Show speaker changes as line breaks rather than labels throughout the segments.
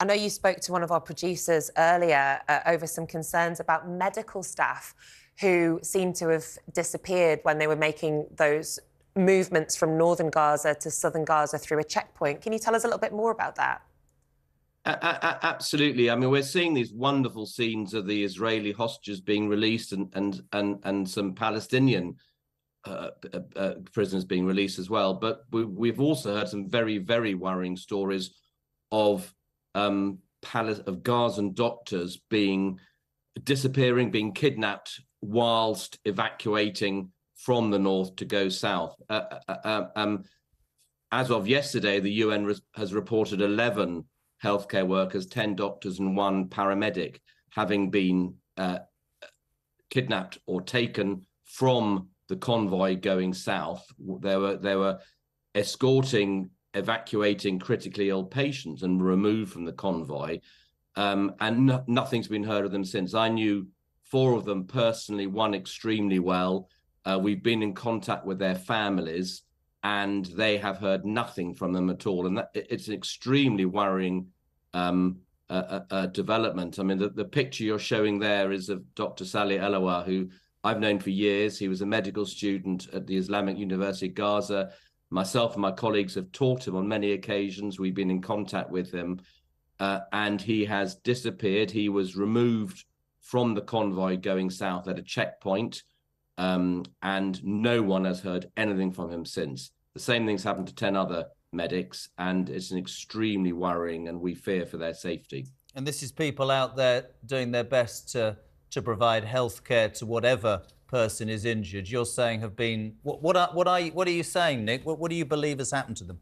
I know you spoke to one of our producers earlier over some concerns about medical staff who seem to have disappeared when they were making those movements from northern Gaza to southern Gaza through a checkpoint. Can you tell us a little bit more about that?
Absolutely. I mean, we're seeing these wonderful scenes of the Israeli hostages being released and some Palestinian prisoners being released as well. But we've also heard some very, very worrying stories of Gazan doctors disappearing, being kidnapped whilst evacuating from the north to go south. As of yesterday, the UN has reported 11 healthcare workers, 10 doctors and 1 paramedic having been kidnapped or taken from the convoy going south. They were evacuating critically ill patients and removed from the convoy, and nothing's been heard of them since. I knew 4 of them personally, 1 extremely well. We've been in contact with their families, and they have heard nothing from them at all. And it's an extremely worrying development. I mean, the picture you're showing there is of Dr. Salih Elawa, who I've known for years. He was a medical student at the Islamic University of Gaza. Myself and my colleagues have taught him on many occasions. We've been in contact with him, and he has disappeared. He was removed from the convoy going south at a checkpoint, and no one has heard anything from him since. The same thing's happened to 10 other medics, and it's an extremely worrying, and we fear for their safety.
And this is people out there doing their best to provide health care to whatever person is injured. You're saying have been... What are you saying, Nick? What do you believe has happened to them?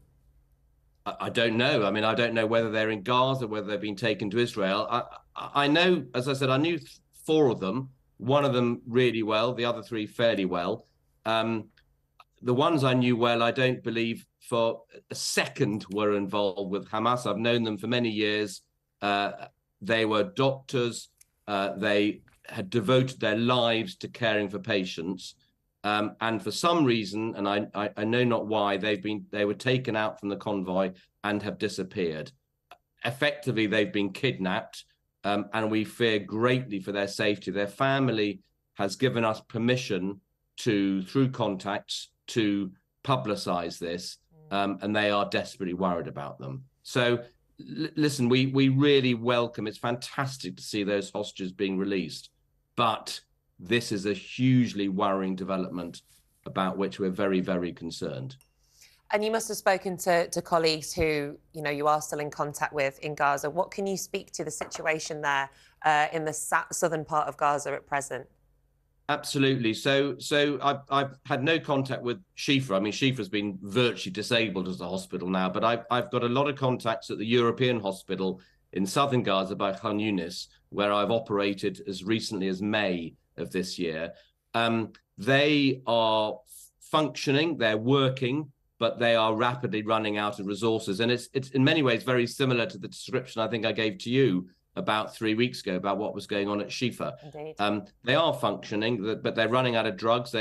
I don't know. I mean, I don't know whether they're in Gaza, whether they've been taken to Israel. I know, as I said, I knew 4 of them, 1 of them really well, the other 3 fairly well. The ones I knew well, I don't believe for a second were involved with Hamas. I've known them for many years. They were doctors. They had devoted their lives to caring for patients. And for some reason, and I know not why, they were taken out from the convoy and have disappeared. Effectively, they've been kidnapped, and we fear greatly for their safety. Their family has given us permission through contacts, to publicize this, and they are desperately worried about them. So listen, we really welcome, it's fantastic to see those hostages being released, but this is a hugely worrying development about which we're very, very concerned.
And you must have spoken to colleagues who, you are still in contact with in Gaza. What can you speak to the situation there in the southern part of Gaza at present?
Absolutely. So I've had no contact with Shifa. I mean, Shifa's been virtually disabled as a hospital now, but I've got a lot of contacts at the European hospital in southern Gaza by Khan Yunis, where I've operated as recently as May of this year. They are functioning, they're working, but they are rapidly running out of resources. And it's in many ways very similar to the description I think I gave to you about 3 weeks ago about what was going on at Shifa.
Indeed.
They are functioning, but they're running out of drugs.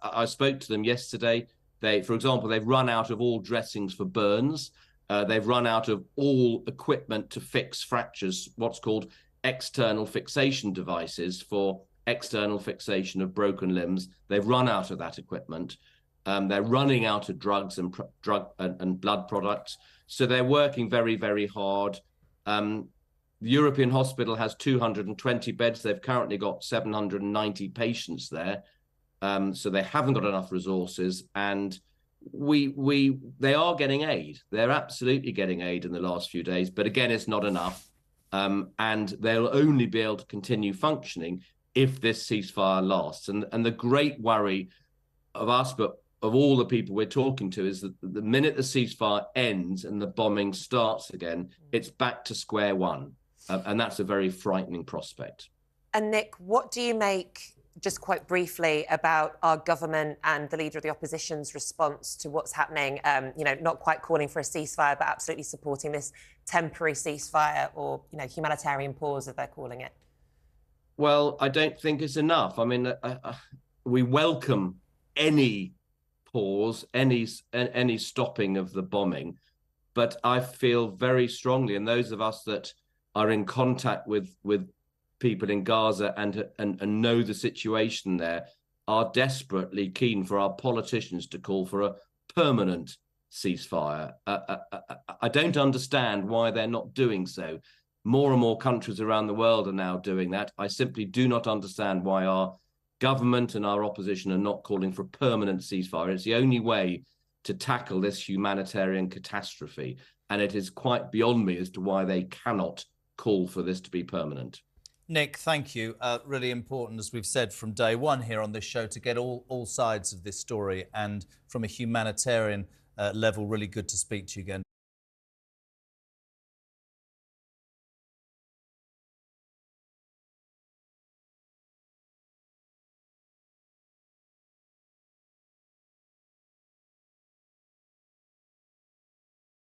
I spoke to them yesterday. For example, they've run out of all dressings for burns. They've run out of all equipment to fix fractures, what's called external fixation devices for external fixation of broken limbs. They've run out of that equipment. They're running out of drugs and blood products. So they're working very, very hard. The European hospital has 220 beds. They've currently got 790 patients there. So they haven't got enough resources. And they are getting aid. They're absolutely getting aid in the last few days. But again, it's not enough. And they'll only be able to continue functioning if this ceasefire lasts. And the great worry of us, but of all the people we're talking to, is that the minute the ceasefire ends and the bombing starts again, it's back to square one. And that's a very frightening prospect.
And Nick, what do you make, just quite briefly, about our government and the leader of the opposition's response to what's happening? Not quite calling for a ceasefire, but absolutely supporting this temporary ceasefire, or humanitarian pause, as they're calling it.
Well, I don't think it's enough. I mean, we welcome any pause, any stopping of the bombing. But I feel very strongly, and those of us that are in contact with people in Gaza and know the situation there are desperately keen for our politicians to call for a permanent ceasefire. I don't understand why they're not doing so. More and more countries around the world are now doing that. I simply do not understand why our government and our opposition are not calling for a permanent ceasefire. It's the only way to tackle this humanitarian catastrophe. And it is quite beyond me as to why they cannot call for this to be permanent.
Nick, thank you. Really important, as we've said from day one here on this show, to get all sides of this story. And from a humanitarian level, really good to speak to you again.